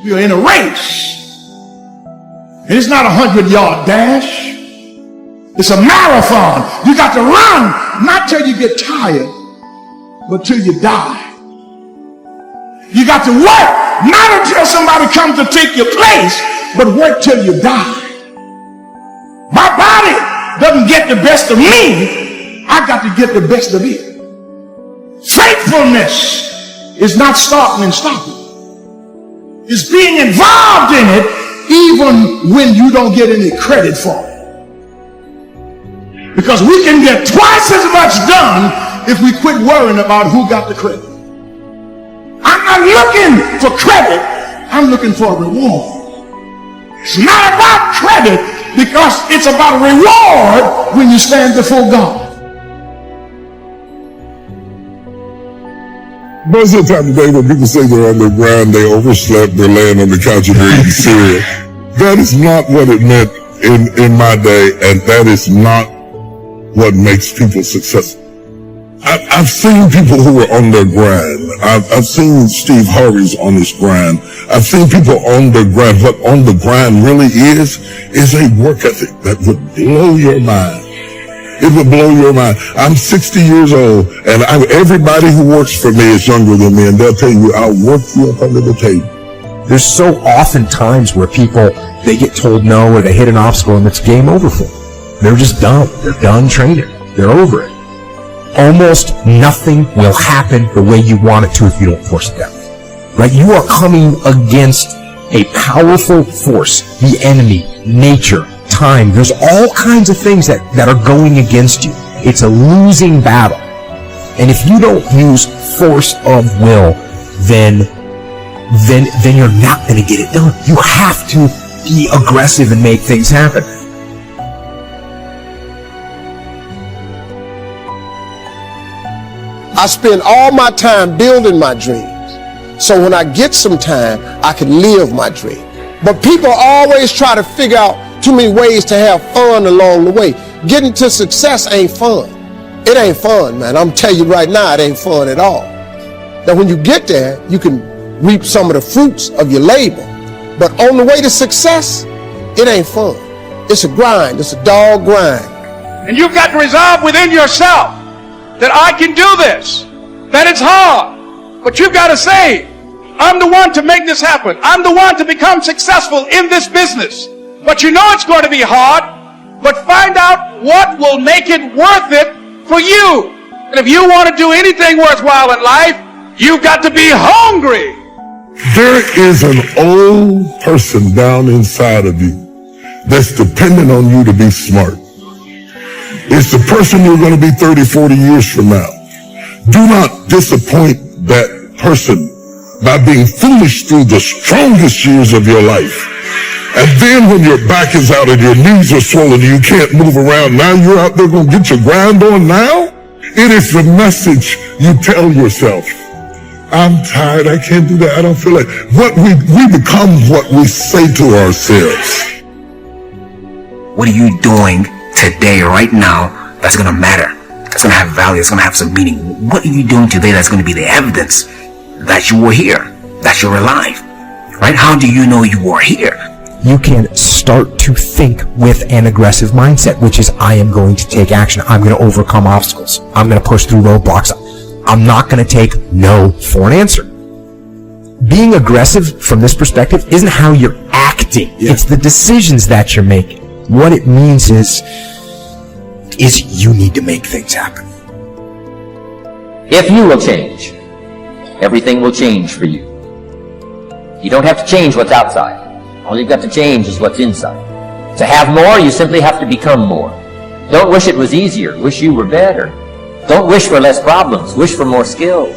We are in a race. And it's not a 100-yard dash. It's a marathon. You got to run, not till you get tired, but till you die. You got to work, not until somebody comes to take your place, but work till you die. My body doesn't get the best of me. I got to get the best of it. Faithfulness is not starting and stopping. It's being involved in it even when you don't get any credit for it. Because we can get twice as much done if we quit worrying about who got the credit. I'm not looking for credit. I'm looking for a reward. It's not about credit because it's about a reward when you stand before God. Most of the time today when people say they're on the ground, they overslept, they're laying on the couch and they're eating cereal. That is not what it meant in my day, and that is not what makes people successful. I've seen people who are on their grind. I've seen Steve Harvey's on his grind. I've seen people on their grind. What on the grind really is a work ethic that would blow your mind. It would blow your mind. I'm 60 years old, and everybody who works for me is younger than me, and they'll tell you, I'll work you up under the table. There's so often times where people, they get told no, or they hit an obstacle, and it's game over for them. They're just done. They're done training. They're over it. Almost nothing will happen the way you want it to if you don't force it down. Right? You are coming against a powerful force, the enemy, nature, time. There's all kinds of things that are going against you. It's a losing battle. And if you don't use force of will, then you're not going to get it done. You have to be aggressive and make things happen. I spend all my time building my dreams, so when I get some time, I can live my dream. But people always try to figure out too many ways to have fun along the way. Getting to success ain't fun. It ain't fun, man. I'm telling you right now, it ain't fun at all. Now, when you get there, you can reap some of the fruits of your labor. But on the way to success, it ain't fun. It's a grind. It's a dog grind. And you've got to resolve within yourself that I can do this, that it's hard, but you've got to say, I'm the one to make this happen. I'm the one to become successful in this business. But you know it's going to be hard, but find out what will make it worth it for you. And if you want to do anything worthwhile in life, you've got to be hungry. There is an old person down inside of you that's dependent on you to be smart. It's the person you're going to be 30, 40 years from now. Do not disappoint that person by being foolish through the strongest years of your life. And then when your back is out and your knees are swollen and you can't move around, now you're out there going to get your grind on now? It is the message you tell yourself. I'm tired, I can't do that, I don't feel like. We become what we say to ourselves. What are you doing today, right now, that's going to matter, that's going to have value, that's going to have some meaning? What are you doing today that's going to be the evidence that you were here, that you're alive, right? How do you know you are here? You can start to think with an aggressive mindset, which is, I am going to take action. I'm going to overcome obstacles. I'm going to push through roadblocks. I'm not going to take no for an answer. Being aggressive from this perspective isn't how you're acting. Yeah. It's the decisions that you're making. What it means is you need to make things happen. If you will change, everything will change for you. You don't have to change what's outside. All you've got to change is what's inside. To have more, you simply have to become more. Don't wish it was easier. Wish you were better. Don't wish for less problems. Wish for more skills.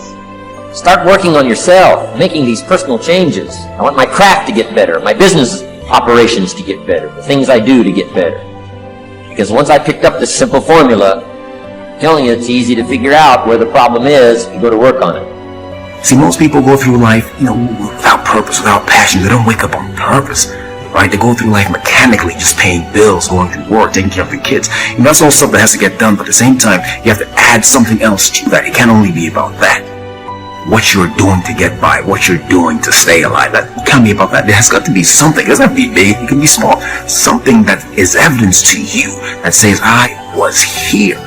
Start working on yourself, making these personal changes. I want my craft to get better, my business operations to get better, the things I do to get better. Because once I picked up this simple formula, I'm telling you, it's easy to figure out where the problem is and go to work on it. See, most people go through life, without purpose, without passion. They don't wake up on purpose, right? They go through life mechanically, just paying bills, going to work, taking care of the kids. That's all stuff that has to get done, but at the same time, you have to add something else to that. It can't only be about that. what you're doing to get by, what you're doing to stay alive. That can't be about that. There has got to be something. It doesn't have to be big. It can be small. Something that is evidence to you that says, I was here.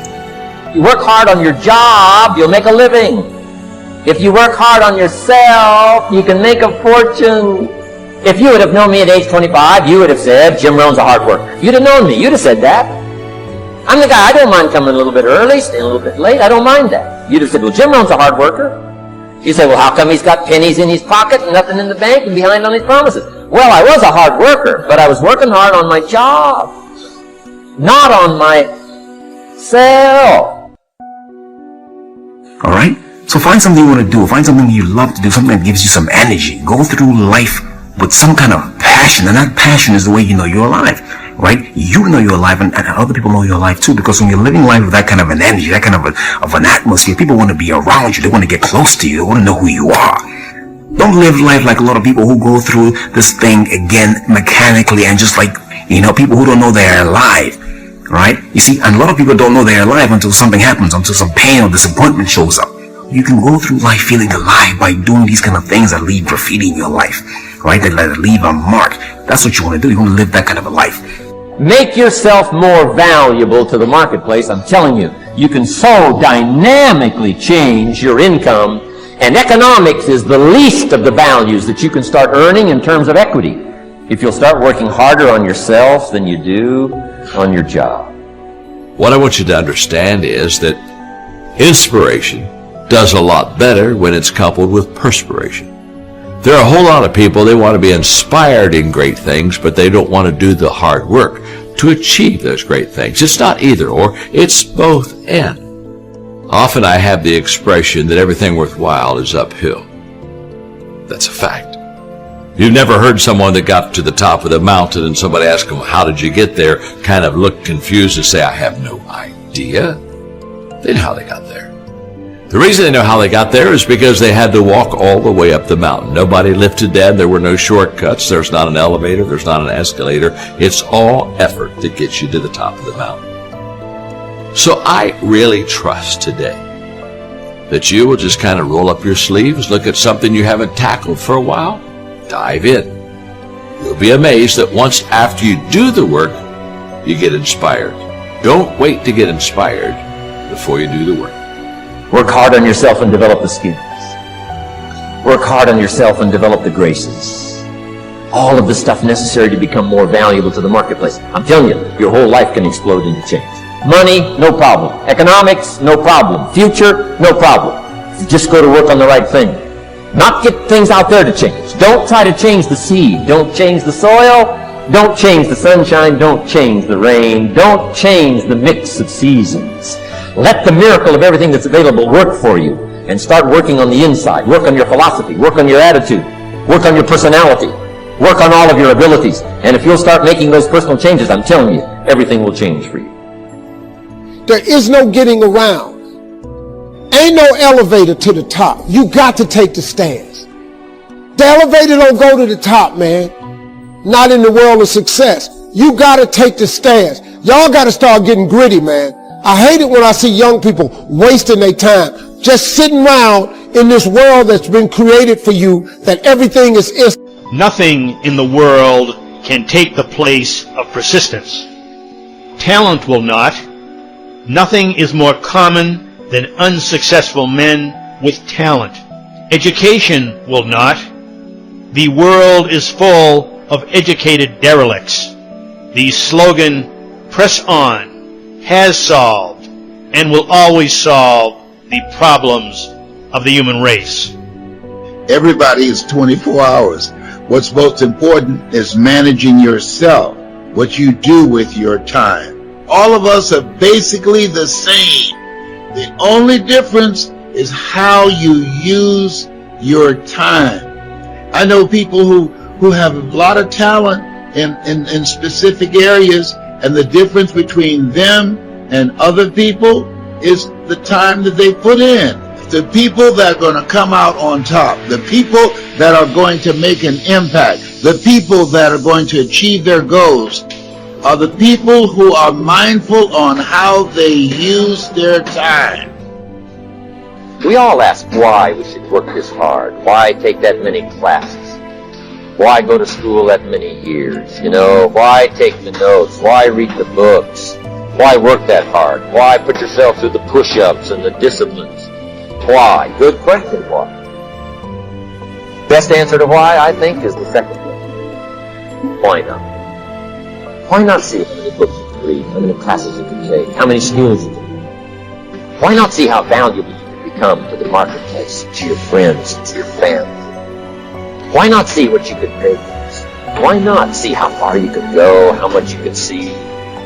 You work hard on your job, you'll make a living. If you work hard on yourself, you can make a fortune. If you would have known me at age 25, you would have said, Jim Rohn's a hard worker. If you'd have known me, you'd have said that. I'm the guy, I don't mind coming a little bit early, staying a little bit late, I don't mind that. You'd have said, well, Jim Rohn's a hard worker. You say, well, how come he's got pennies in his pocket and nothing in the bank and behind on his promises? Well, I was a hard worker, but I was working hard on my job, not on myself. All right? So find something you want to do. Find something you love to do, something that gives you some energy. Go through life with some kind of passion, and that passion is the way you know you're alive, right? You know you're alive, and other people know you're alive too, because when you're living life with that kind of an energy, that kind of an atmosphere, people want to be around you. They want to get close to you. They want to know who you are. Don't live life like a lot of people who go through this thing again mechanically and just like, people who don't know they're alive. Right? You see, and a lot of people don't know they're alive until something happens, until some pain or disappointment shows up. You can go through life feeling alive by doing these kind of things that leave graffiti in your life, right? That leave a mark. That's what you want to do. You want to live that kind of a life. Make yourself more valuable to the marketplace. I'm telling you, you can so dynamically change your income, and economics is the least of the values that you can start earning in terms of equity if you'll start working harder on yourself than you do on your job. What I want you to understand is that inspiration does a lot better when it's coupled with perspiration. There are a whole lot of people, they want to be inspired in great things, but they don't want to do the hard work to achieve those great things. It's not either or, it's both and. Often I have the expression that everything worthwhile is uphill. That's a fact. You've never heard someone that got to the top of the mountain and somebody asked them, how did you get there? Kind of look confused and say, I have no idea. They know how they got there. The reason they know how they got there is because they had to walk all the way up the mountain. Nobody lifted them. There were no shortcuts. There's not an elevator. There's not an escalator. It's all effort that gets you to the top of the mountain. So I really trust today that you will just kind of roll up your sleeves, look at something you haven't tackled for a while, dive in. You'll be amazed that once after you do the work, you get inspired. Don't wait to get inspired before you do the work. Work hard on yourself and develop the skills. Work hard on yourself and develop the graces. All of the stuff necessary to become more valuable to the marketplace. I'm telling you, your whole life can explode into change. Money, no problem. Economics, no problem. Future, no problem. You just go to work on the right thing. Not get things out there to change. Don't try to change the seed. Don't change the soil. Don't change the sunshine. Don't change the rain. Don't change the mix of seasons. Let the miracle of everything that's available work for you, and start working on the inside. Work on your philosophy. Work on your attitude. Work on your personality. Work on all of your abilities. And if you'll start making those personal changes, I'm telling you, everything will change for you. There is no getting around. Ain't no elevator to the top. You got to take the stairs. The elevator don't go to the top, man. Not in the world of success. You got to take the stairs. Y'all got to start getting gritty, man. I hate it when I see young people wasting their time, just sitting around in this world that's been created for you, that everything is instant. Nothing in the world can take the place of persistence. Talent will not. Nothing is more common than unsuccessful men with talent. Education will not. The world is full of educated derelicts. The slogan, "Press on," has solved and will always solve the problems of the human race. Everybody is 24 hours. What's most important is managing yourself, what you do with your time. All of us are basically the same. The only difference is how you use your time. I know people who have a lot of talent in specific areas, and the difference between them and other people is the time that they put in. The people that are going to come out on top, the people that are going to make an impact, the people that are going to achieve their goals, are the people who are mindful on how they use their time. We all ask why we should work this hard? Why take that many classes? Why go to school that many years? You know, why take the notes? Why read the books? Why work that hard? Why put yourself through the push-ups and the disciplines? Why? Good question, why? Best answer to why, I think, is the second one. Why not? Why not see how many books you can read, how many classes you can take, how many skills you can learn? Why not see how valuable you can become to the marketplace, to your friends, to your family? Why not see what you could make? Why not see how far you could go, how much you could see?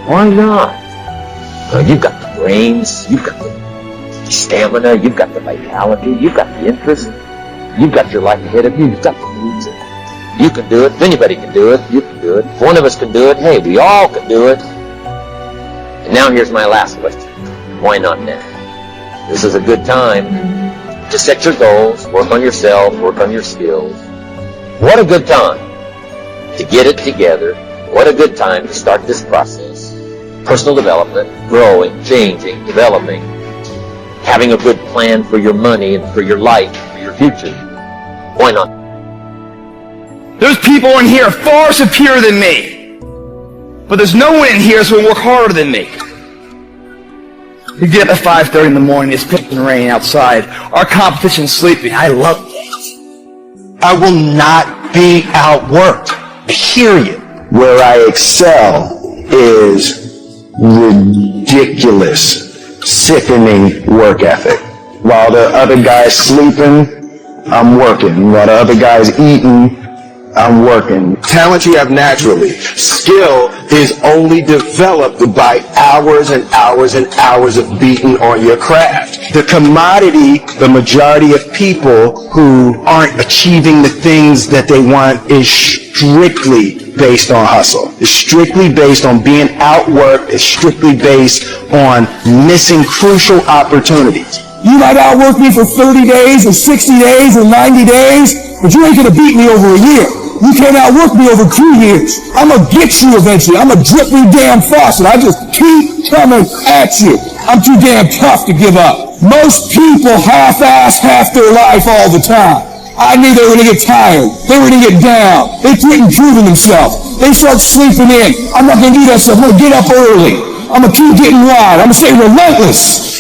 Why not? You've got the brains, you've got the stamina, you've got the vitality, you've got the interest, you've got your life ahead of you, you've got the needs. You can do it, if anybody can do it, you can do it. If one of us can do it, hey, we all can do it. And now here's my last question. Why not now? This is a good time to set your goals, work on yourself, work on your skills. What a good time to get it together. What a good time to start this process. Personal development, growing, changing, developing, having a good plan for your money and for your life, for your future. Why not? There's people in here far superior than me. But there's no one in here that's going to work harder than me. You get up at 5:30 in the morning, it's pissing rain outside. Our competition's sleeping. I love it. I will not be outworked, period. Where I excel is ridiculous, sickening work ethic. While the other guy's sleeping, I'm working. While the other guy's eating, I'm working. Talent you have naturally. Skill is only developed by hours and hours and hours of beating on your craft. The commodity, the majority of people who aren't achieving the things that they want is strictly based on hustle. It's strictly based on being outworked. It's strictly based on missing crucial opportunities. You might outwork me for 30 days or 60 days or 90 days, but you ain't gonna beat me over a year. You can't outwork me over 2 years. I'm gonna get you eventually. I'm gonna drip me damn faucet. I just keep coming at you. I'm too damn tough to give up. Most people half-ass half their life all the time. I knew they were gonna get tired. They were gonna get down. They quit improving themselves. They start sleeping in. I'm not gonna do that stuff. I'm gonna get up early. I'm gonna keep getting wild. I'm gonna stay relentless.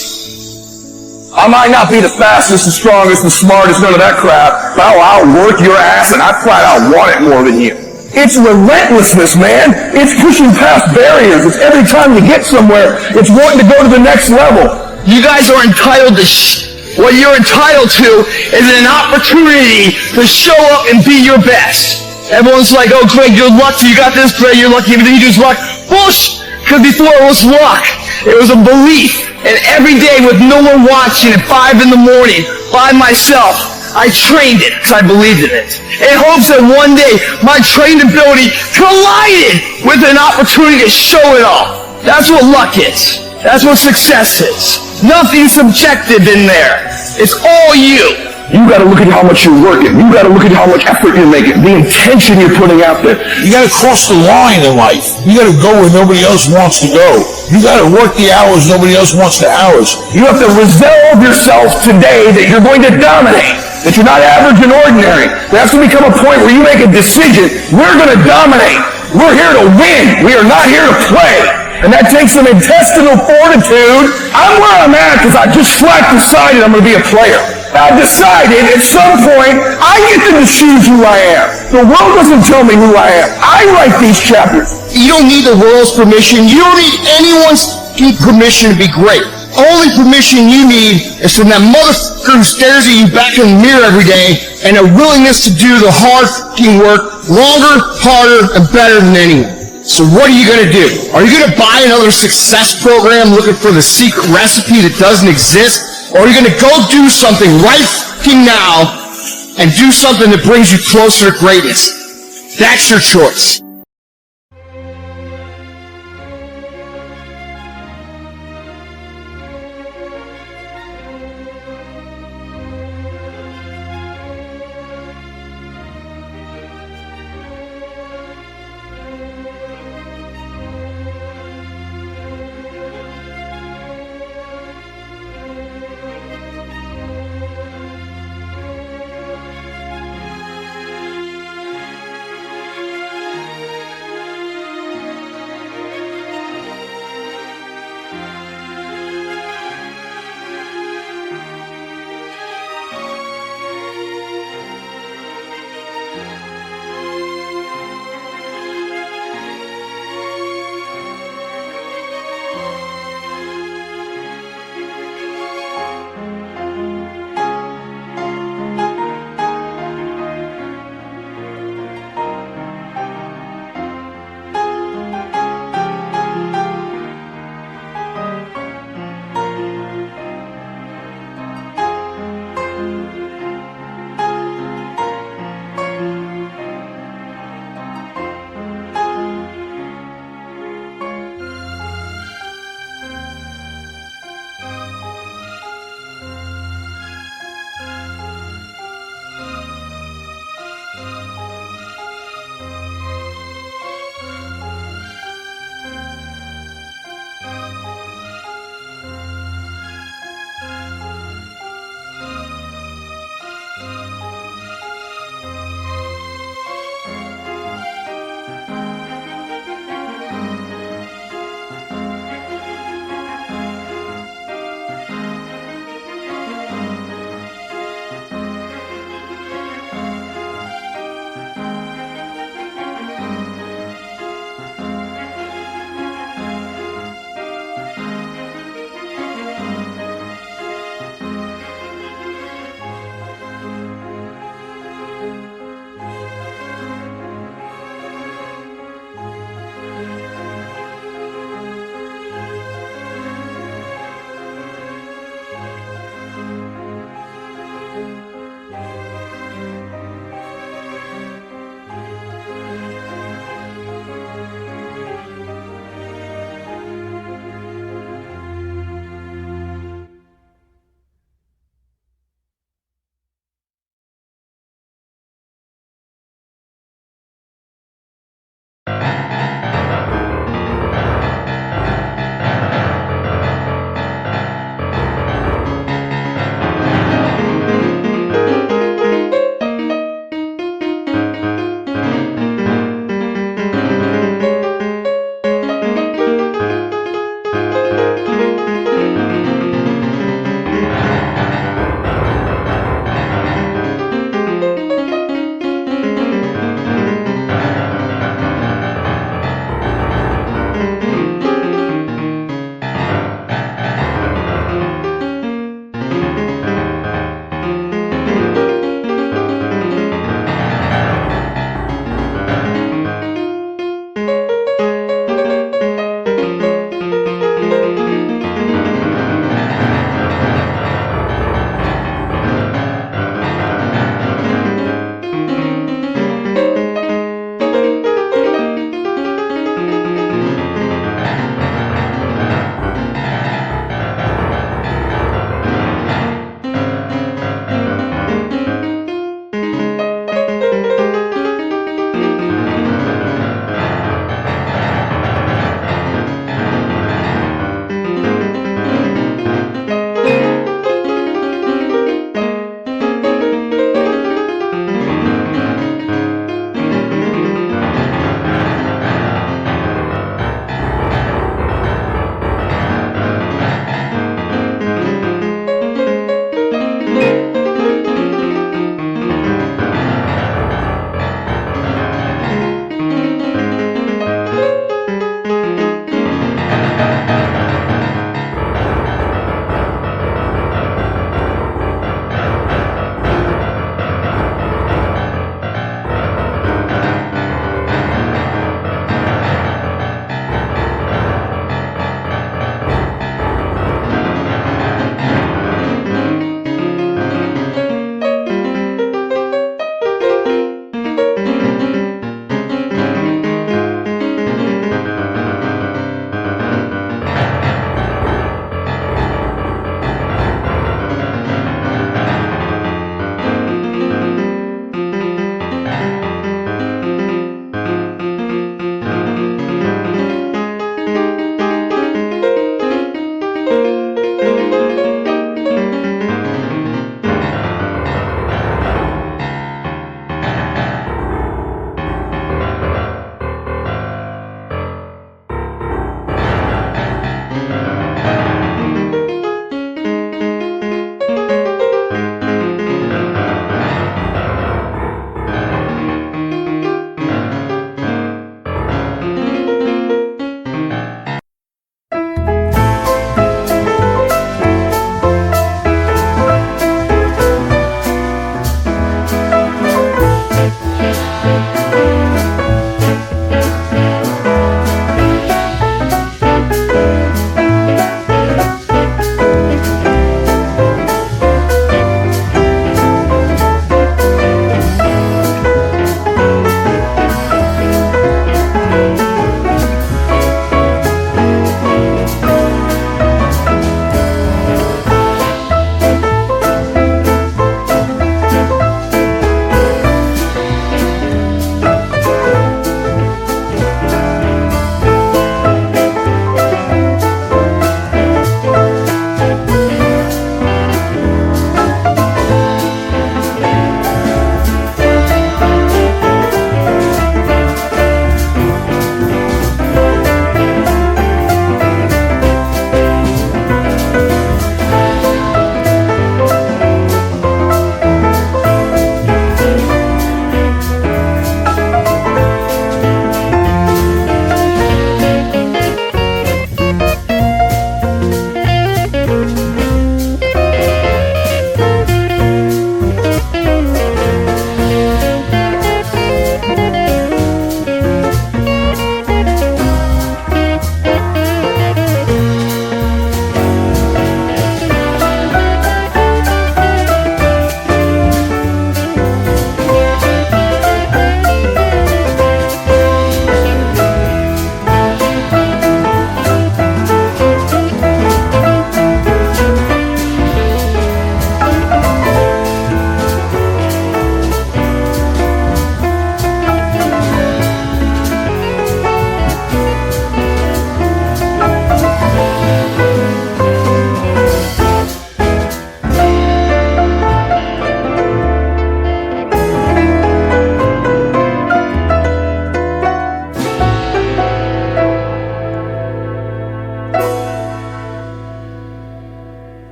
I might not be the fastest, the strongest, the smartest, none of that crap, but I'll work your ass and I flat out want it more than you. It's relentlessness, man. It's pushing past barriers. It's every time you get somewhere, it's wanting to go to the next level. You guys are entitled to what you're entitled to is an opportunity to show up and be your best. Everyone's like, oh, Greg, you're lucky. You got this, Greg, you're lucky. Everything you do is luck. Bullshit. Because before it was luck. It was a belief. And every day with no one watching at 5 in the morning by myself, I trained it because I believed in it. In hopes that one day my trained ability collided with an opportunity to show it off. That's what luck is. That's what success is. Nothing subjective in there. It's all you. You gotta look at how much you're working. You gotta look at how much effort you're making. The intention you're putting out there. You gotta cross the line in life. You gotta go where nobody else wants to go. You gotta work the hours nobody else wants the hours. You have to resolve yourself today that you're going to dominate. That you're not average and ordinary. There has to become a point where you make a decision. We're gonna dominate. We're here to win. We are not here to play. And that takes some intestinal fortitude. I'm where I'm at because I just flat decided I'm gonna be a player. I decided at some point I get to choose who I am. The world doesn't tell me who I am. I write these chapters. You don't need the world's permission. You don't need anyone's permission to be great. Only permission you need is from that motherfucker who stares at you back in the mirror every day and a willingness to do the hard fucking work longer, harder, and better than anyone. So what are you going to do? Are you going to buy another success program looking for the secret recipe that doesn't exist? Or are you going to go do something right fucking now and do something that brings you closer to greatness? That's your choice.